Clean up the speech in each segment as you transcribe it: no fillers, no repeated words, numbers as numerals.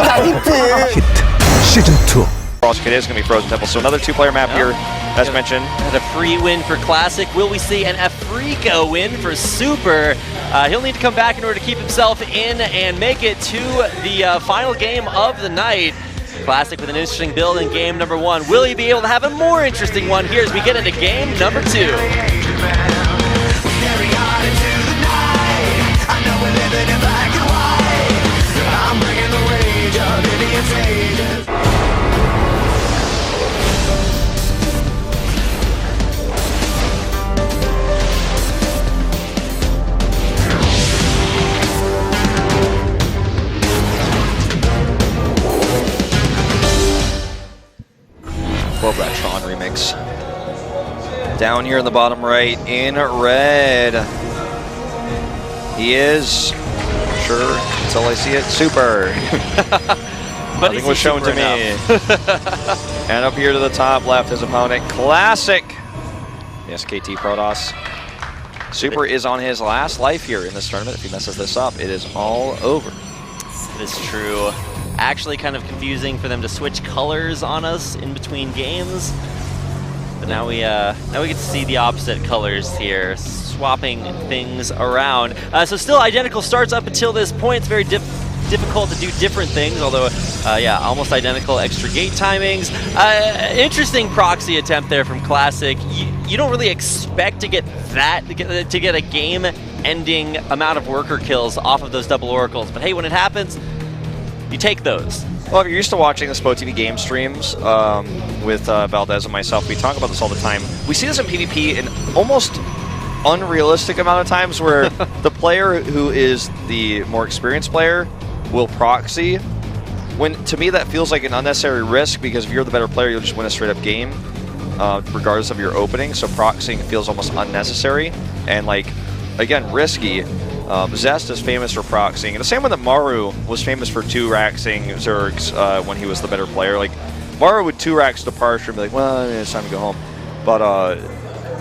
Hit Season 2. It is going to be Frozen Temple, so another two-player map here, as mentioned. And a free win for Classic. Will we see an Afrika win for Super? He'll need to come back in order to keep himself in and make it to the final game of the night. Classic with an interesting build in game number 1. Will he be able to have a more interesting one here as we get into game number 2? Love that Tron remix. Down here in the bottom right, in red. He is, sure, until I see it, Super. But nothing was shown to me. And up here to the top left, his opponent, Classic. The SKT Protoss. Super is on his last life here in this tournament. If he messes this up, it is all over. This is true. Actually kind of confusing for them to switch colors on us in between games. But now we get to see the opposite colors here, swapping things around. So still identical starts up until this point. It's very difficult to do different things, although, yeah, almost identical extra gate timings. Interesting proxy attempt there from Classic. You don't really expect to get that, to get a game-ending amount of worker kills off of those double oracles. But hey, when it happens, you take those. Well, if you're used to watching the Spo TV game streams with Valdez and myself, we talk about this all the time. We see this in PvP in almost unrealistic amount of times where the player who is the more experienced player will proxy. When to me that feels like an unnecessary risk, because if you're the better player, you'll just win a straight up game, regardless of your opening. So proxying feels almost unnecessary and, like, again, risky. Zest is famous for proxying, and the same way that Maru was famous for 2-raxing Zergs when he was the better player. Like, Maru would 2-rax Departure and be like, well, it's time to go home. But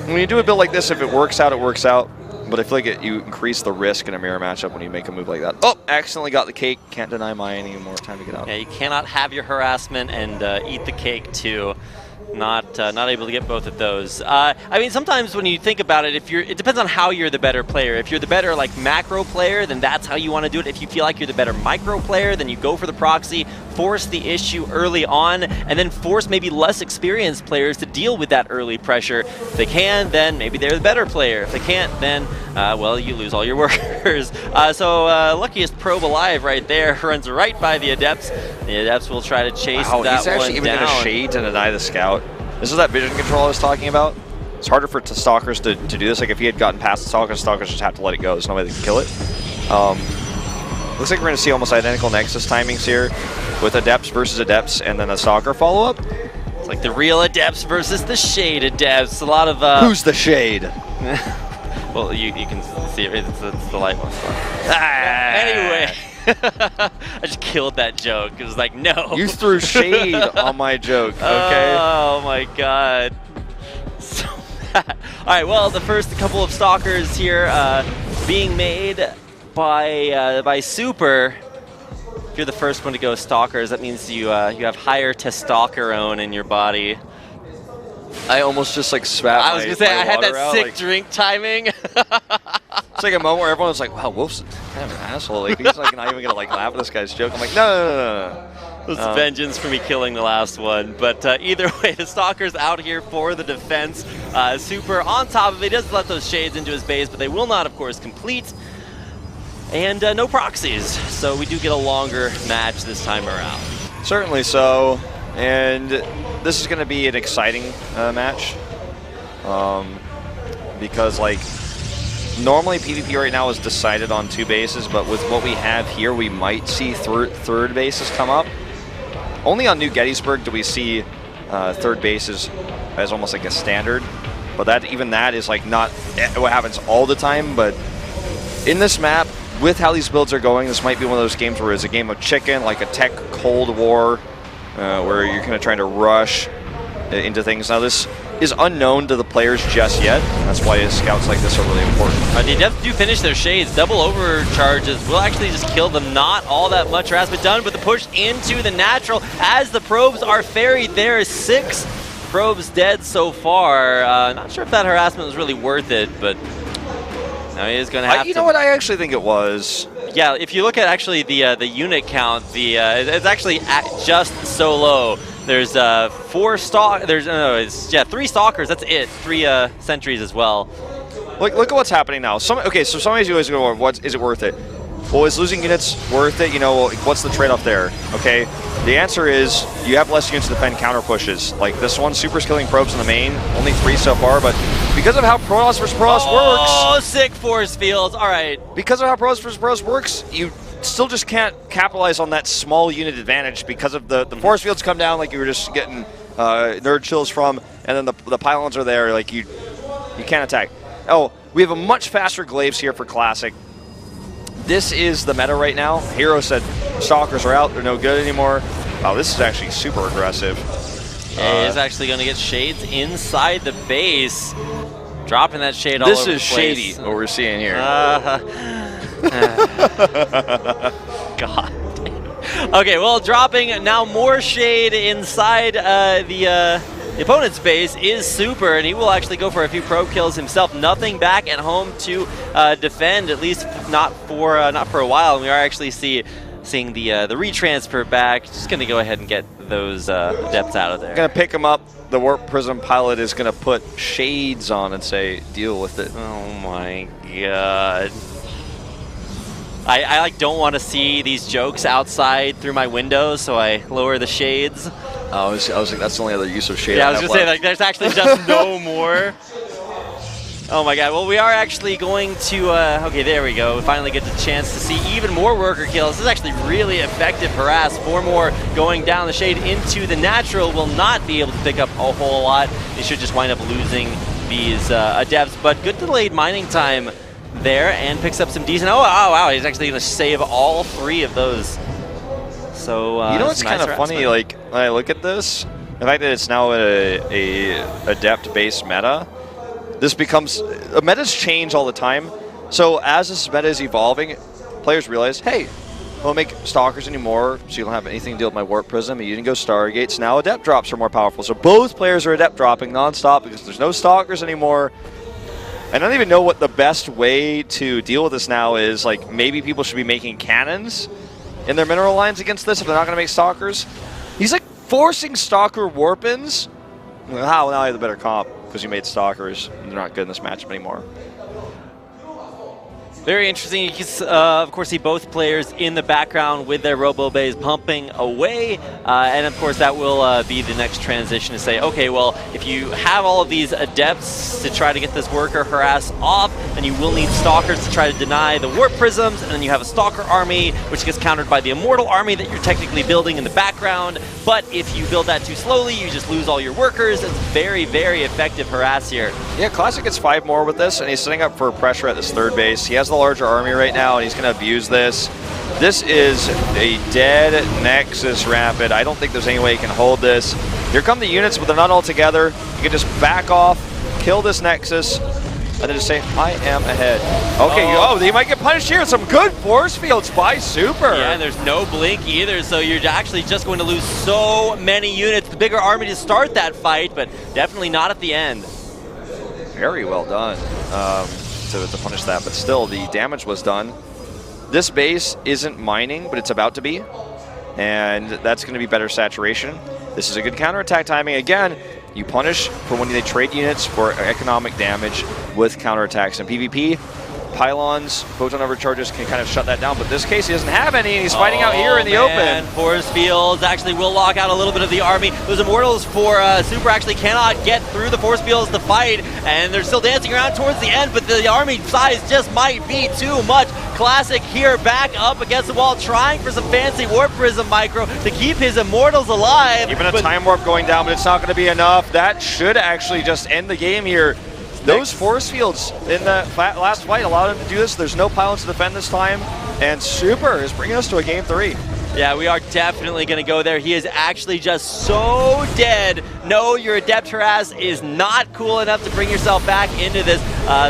when you do a build like this, if it works out, it works out. But I feel like you increase the risk in a mirror matchup when you make a move like that. Oh, accidentally got the cake. Can't deny mine anymore. Time to get out. Yeah, you cannot have your harassment and eat the cake too. Not able to get both of those. I mean, sometimes when you think about it, it depends on how you're the better player. If you're the better, like, macro player, then that's how you want to do it. If you feel like you're the better micro player, then you go for the proxy, force the issue early on, and then force maybe less experienced players to deal with that early pressure. If they can, then maybe they're the better player. If they can't, then, well, you lose all your workers. So luckiest probe alive right there runs right by the Adepts. The Adepts will try to chase that one down. He's actually even going to shade to deny the scout. This is that vision control I was talking about. It's harder for Stalkers to do this. Like, if he had gotten past the Stalkers just have to let it go. There's no way they can kill it. Looks like we're going to see almost identical Nexus timings here with Adepts versus Adepts and then a Stalker follow-up. It's like the real Adepts versus the Shade Adepts. A lot of... Who's the Shade? Well, you can see it. It's the light one. Anyway. I just killed that joke. It was like, no. You threw shade on my joke, okay? Oh my god. So bad. Alright, well, the first couple of Stalkers here being made by Super. If you're the first one to go Stalkers, that means you have higher testosterone in your body. I almost just, like, spat I was going to say, I had that out, sick like, drink timing. It's like a moment where everyone's like, wow, Wolf's kind of an asshole. Like, he's like not even going to, like, laugh at this guy's joke. I'm like, no. It was vengeance for me killing the last one. But either way, the Stalker's out here for the defense. Super on top of it. He does let those shades into his base, but they will not, of course, complete. And no proxies. So we do get a longer match this time around. Certainly so. And this is going to be an exciting match. Because, like, normally PvP right now is decided on 2 bases, but with what we have here, we might see third bases come up. Only on New Gettysburg do we see third bases as almost like a standard, but even that is, like, not what happens all the time. But in this map, with how these builds are going, this might be one of those games where it's a game of chicken, like a tech Cold War, where you're kind of trying to rush into things. Now, this is unknown to the players just yet. That's why scouts like this are really important. The Adepts do finish their shades. Double overcharges will actually just kill them. Not all that much has been done, but the push into the natural as the probes are ferried. There is 6 probes dead so far. Not sure if that harassment was really worth it, but now he is going to have to. You know what? I actually think it was. Yeah, if you look at actually the unit count, it's actually just so low. There's 4 stalk. There's it's 3 stalkers. That's it. 3 sentries as well. Look at what's happening now. Okay, so some of you guys go, "What is it worth it?" Well, is losing units worth it? You know, what's the trade-off there? Okay, the answer is you have less units to defend counter pushes. Like this one, Super's killing probes in the main. Only 3 so far, but because of how Protoss versus Protoss works. Oh, sick force fields. All right. Because of how Protoss versus Protoss works, you still just can't capitalize on that small unit advantage because of the force fields come down like you were just getting nerd chills from, and then the pylons are there. Like you can't attack. Oh, we have a much faster glaives here for Classic. This is the meta right now. Hero said stalkers are out; they're no good anymore. Wow, this is actually super aggressive. He is actually going to get shades inside the base, dropping that shade all over the place. This is shady, what we're seeing here. God. Okay, well, dropping now more shade inside the opponent's base is Super, and he will actually go for a few probe kills himself. Nothing back at home to defend, at least not for a while. And we are actually seeing the retransfer back. Just going to go ahead and get those Adepts out of there. Going to pick him up. The Warp Prism pilot is going to put shades on and say, "Deal with it." Oh my god. I like don't want to see these jokes outside through my window, so I lower the shades. I was like, that's the only other use of shade. Yeah, I was gonna say, like, there's actually just no more. Oh my god, well, we are actually going to, okay, there we go. We finally get the chance to see even more worker kills. This is actually really effective harass. 4 more going down the shade into the natural. Will not be able to pick up a whole lot. They should just wind up losing these Adepts, but good delayed mining time there, and picks up some decent. Oh wow, he's actually going to save all 3 of those. So you know what's kind of funny? Like when I look at this, the fact that it's now a Adept-based meta. This becomes metas change all the time. So as this meta is evolving, players realize, hey, I don't make stalkers anymore, so you don't have anything to deal with my Warp Prism. You didn't go Stargates. Now Adept drops are more powerful. So both players are Adept dropping nonstop because there's no stalkers anymore. I don't even know what the best way to deal with this now is. Like, maybe people should be making cannons in their mineral lines against this if they're not going to make stalkers. He's like forcing stalker warp-ins. Well, now I have the better comp because you made stalkers. They're not good in this matchup anymore. Very interesting. You can, of course, see both players in the background with their robo-bays pumping away. And, of course, that will be the next transition to say, okay, well, if you have all of these Adepts to try to get this worker harass off, then you will need Stalkers to try to deny the Warp Prisms, and then you have a Stalker army, which gets countered by the Immortal army that you're technically building in the background. But if you build that too slowly, you just lose all your workers. It's very, very effective harass here. Yeah, Classic gets 5 more with this, and he's setting up for pressure at this 3rd base. He has the larger army right now, and he's going to abuse this. This is a dead Nexus Rapid. I don't think there's any way he can hold this. Here come the units, but they're not all together. You can just back off, kill this Nexus, and then just say, I am ahead. Okay, they might get punished here. Some good force fields by Super. Yeah, and there's no blink either, so you're actually just going to lose so many units. The bigger army to start that fight, but definitely not at the end. Very well done. To punish that, but still the damage was done. This base isn't mining, but it's about to be, and that's going to be better saturation. This is a good counterattack timing. Again, you punish for when they trade units for economic damage with counterattacks. In PvP, pylons, photon overcharges can kind of shut that down, but in this case he doesn't have any, and he's fighting out here in the open. Force fields actually will lock out a little bit of the army. Those Immortals for Super actually cannot get through the force fields to fight, and they're still dancing around towards the end, but the army size just might be too much. Classic here back up against the wall, trying for some fancy Warp Prism micro to keep his Immortals alive. Even a Time Warp going down, but it's not going to be enough. That should actually just end the game here. Those force fields in the last fight allowed him to do this. There's no pylons to defend this time, and Super is bringing us to a game 3. Yeah, we are definitely going to go there. He is actually just so dead. No, your Adept Harass is not cool enough to bring yourself back into this.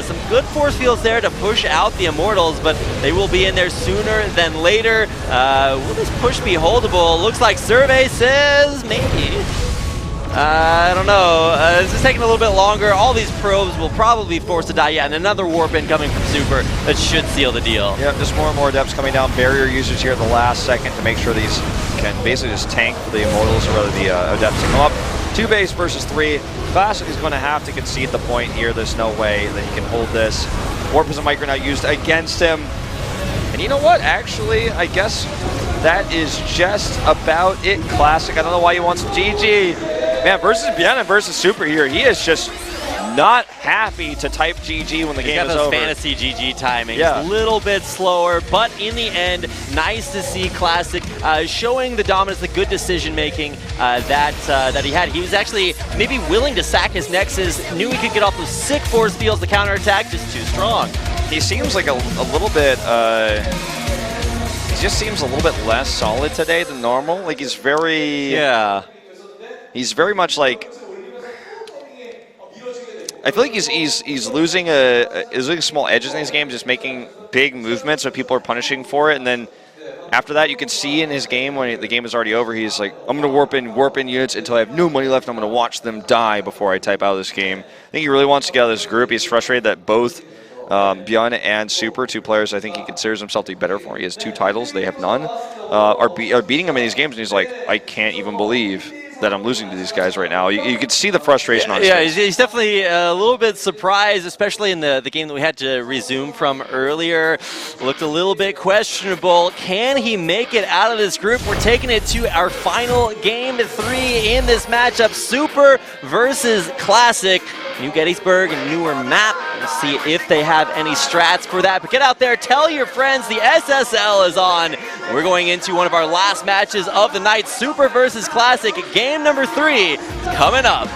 Some good force fields there to push out the Immortals, but they will be in there sooner than later. Will this push be holdable? Looks like Survey says maybe. I don't know. This is taking a little bit longer. All these probes will probably be forced to die. Yeah, and another warp in coming from Super that should seal the deal. Yeah, just more and more Adepts coming down. Barrier users here at the last second to make sure these can basically just tank for the Immortals, or rather the Adepts to come up. 2 base versus 3. Classic is going to have to concede the point here. There's no way that he can hold this. Warp is a Micronaut used against him. And you know what? Actually, I guess that is just about it. Classic. I don't know why he wants GG. Man, versus Biana versus Super here, he is just not happy to type GG when the game is over. Fantasy GG timing. Yeah. A little bit slower, but in the end, nice to see Classic showing the dominance, the good decision making that he had. He was actually maybe willing to sack his Nexus, knew he could get off those sick force fields, the counterattack, just too strong. He seems like a little bit, he just seems a little bit less solid today than normal. Like he's very... Yeah. He's very much like, I feel like he's losing small edges in these games, just making big movements so people are punishing for it, and then after that you can see in his game when the game is already over, he's like, I'm going to warp in units until I have no money left, I'm going to watch them die before I type out of this game. I think he really wants to get out of this group. He's frustrated that both Bjorn and Super, 2 players I think he considers himself to be better for. He has 2 titles, they have none, are beating him in these games, and he's like, I can't even believe that I'm losing to these guys right now. You could see the frustration on his face. Yeah, he's definitely a little bit surprised, especially in the game that we had to resume from earlier. Looked a little bit questionable. Can he make it out of this group? We're taking it to our final game 3 in this matchup. Super versus Classic. New Gettysburg and newer map. We'll see if they have any strats for that. But get out there, tell your friends the SSL is on. We're going into one of our last matches of the night. Super versus Classic. Game number 3 coming up.